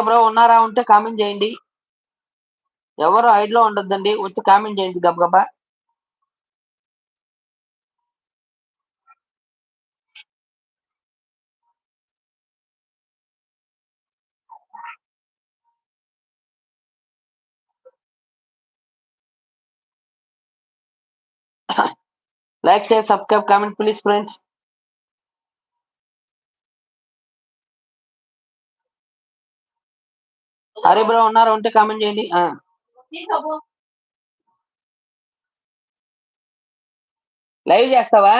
Bro ఉన్నారా? ఉంటే comment చేయండి. ఎవరు హైడ్‌లో ఉండొద్దండి. వచ్చి కామెంట్ చేయండి గబగబా. Like, share, subscribe, comment please friends. Hari bro ఉన్నారా? ఉంటే కామెంట్ చేయండి. లైవ్ చేస్తావా?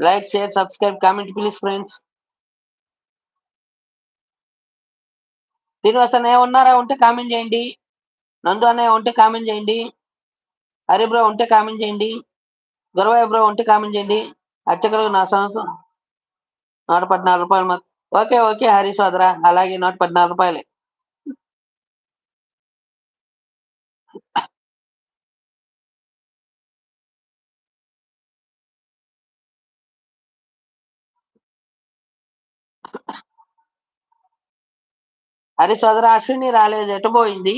Like, share, subscribe, comment please friends. Srinivas అన్నయ్య ఉన్నారా? ఉంటే కామెంట్ చేయండి. నందు అన్నయ్య ఉంటే కామెంట్ చేయండి. హరి బ్రో ఉంటే కామెంట్ చేయండి. గురవయ్య బ్రో ఉంటే కామెంట్ చేయండి. అర్చకులకు నా సంవత్సరం రూపాయలు. ఓకే ఓకే హరి సోదరా, అలాగే రూపాయలే. హరి సోదరా, అశ్విని రాలేదు, ఎటుపోయింది?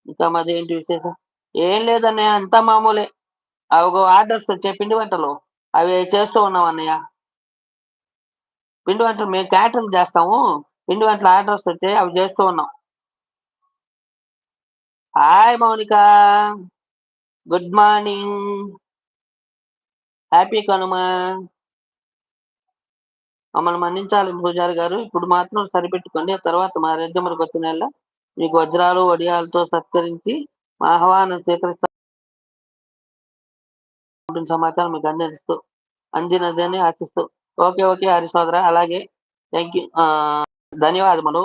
ఇంకా మాది ఏంటి విశేషం? ఏం లేదన్నయ్య, అంతా మామూలే. అవి ఆర్డర్స్ వచ్చాయి పిండి వంటలు, అవి చేస్తూ ఉన్నాం అన్నయ్య. పిండి వంటలు మేము క్యాటరింగ్ చేస్తాము. పిండి వంటల ఆర్డర్స్ వచ్చాయి, అవి చేస్తూ ఉన్నాం. Hi Mounika, good morning, happy Kanuma. మమ్మల్ని మన్నించాలి పూజారి గారు, ఇప్పుడు మాత్రం సరిపెట్టుకోండి. ఆ తర్వాత మా రెడ్డమ్మలకు వచ్చిన నెల మీకు వజ్రాలు వడియాలతో సత్కరించి మా ఆహ్వానం స్వీకరిస్తా సమాచారం మీకు అందినదని ఆశిస్తూ. ఓకే ఓకే హరి సోదరా, అలాగే థ్యాంక్ యూ, ధన్యవాదములు.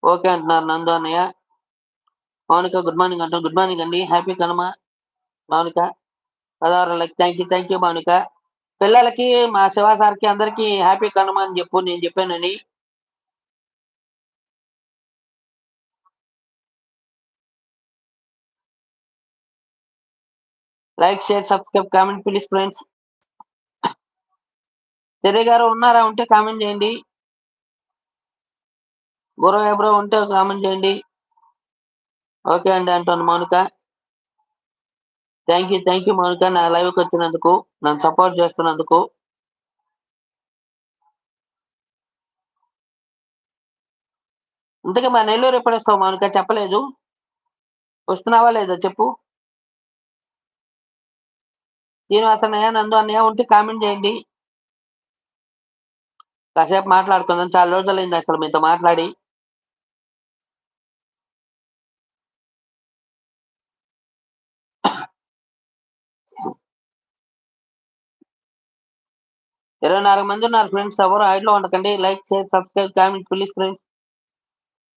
ఓకే అంటున్నారు నందు అన్నయ్య. మౌనిక గుడ్ మార్నింగ్ అంటారు. గుడ్ మార్నింగ్ అండి, happy Kanuma Mounika. 16 thank you Mounika. పిల్లలకి మా శివ సార్కి అందరికీ హ్యాపీ కనుమ అని చెప్పు, నేను చెప్పానని. Like, share, subscribe, comment please friends. తెరే గారు ఉన్నారా? ఉంటే కామెంట్ చేయండి. గురవ బ్రో ఉంటే కామెంట్ చేయండి. ఓకే అండి అంటాను మౌనిక. థ్యాంక్ యూ మౌనిక, నా లైవ్కి వచ్చినందుకు, నన్ను సపోర్ట్ చేస్తున్నందుకు. ఇంతకీ మా నెల్లూరు ఎప్పుడు వస్తావు మౌనిక? చెప్పలేదు. వస్తున్నావా లేదా చెప్పు. శ్రీనివాస్ అన్నయ్య, నందు అన్నయ్య ఉంటే కామెంట్ చేయండి. కాసేపు మాట్లాడుకుందాం, చాలా రోజులైంది అసలు మీతో మాట్లాడి. ఇరవై 24 మంది ఉన్నారు ఫ్రెండ్స్, ఎవరు హైడ్లో ఉండకండి. Like, share, subscribe, comment please friends.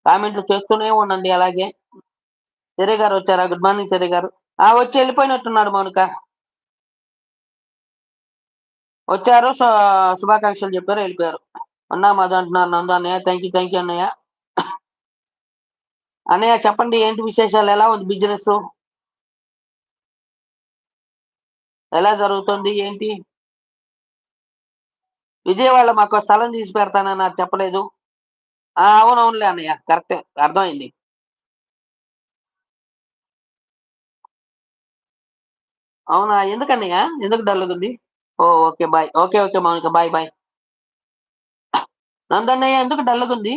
కామెంట్లు చేస్తూనే ఉండండి. అలాగే తెరే గారు వచ్చారా? గుడ్ మార్నింగ్ తెరే గారు. వచ్చి వెళ్ళిపోయినట్టున్నాడు మౌనిక. వచ్చారు, శుభాకాంక్షలు చెప్పారు, వెళ్ళిపోయారు. అన్నా మాది అంటున్నారు నందు అన్నయ్య. థ్యాంక్ యూ అన్నయ్య. అన్నయ్య చెప్పండి, ఏంటి విశేషాలు? ఎలా ఉంది బిజినెస్? ఎలా జరుగుతుంది ఏంటి? విజయవాడలో మాకు స్థలం తీసి పెడతానని నాకు చెప్పలేదు. అవునవునులే అన్నయ్య, కరెక్టే, అర్థమైంది. అవునా? ఎందుకన్నయ్య, ఎందుకు డల్గా ఉంది? Okay bye. Okay Mounika, bye bye. నందన్నయ్య ఎందుకు డల్గా ఉంది?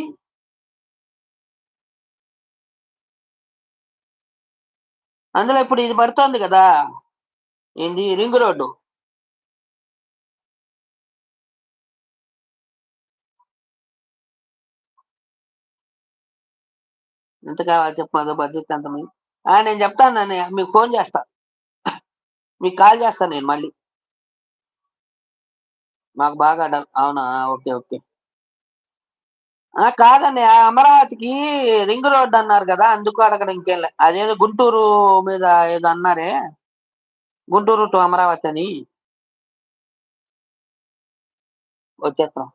అందులో ఇప్పుడు ఇది పడుతోంది కదా, ఏంది, రింగ్ రోడ్డు. ఎంత కావాలి చెప్పు, అదో బడ్జెట్ ఎంత నేను చెప్తాను అన్నయ్య, మీకు ఫోన్ చేస్తా, మీకు కాల్ చేస్తాను నేను మళ్ళీ. మాకు బాగా అవునా? ఓకే. కాదన్నయ్య, అమరావతికి రింగ్ రోడ్ అన్నారు కదా, అందుకు అడగడం, ఇంకేం లే. అదేదో గుంటూరు మీద ఏదో అన్నారే, గుంటూరు టు అమరావతి అని. వచ్చేస్తాం.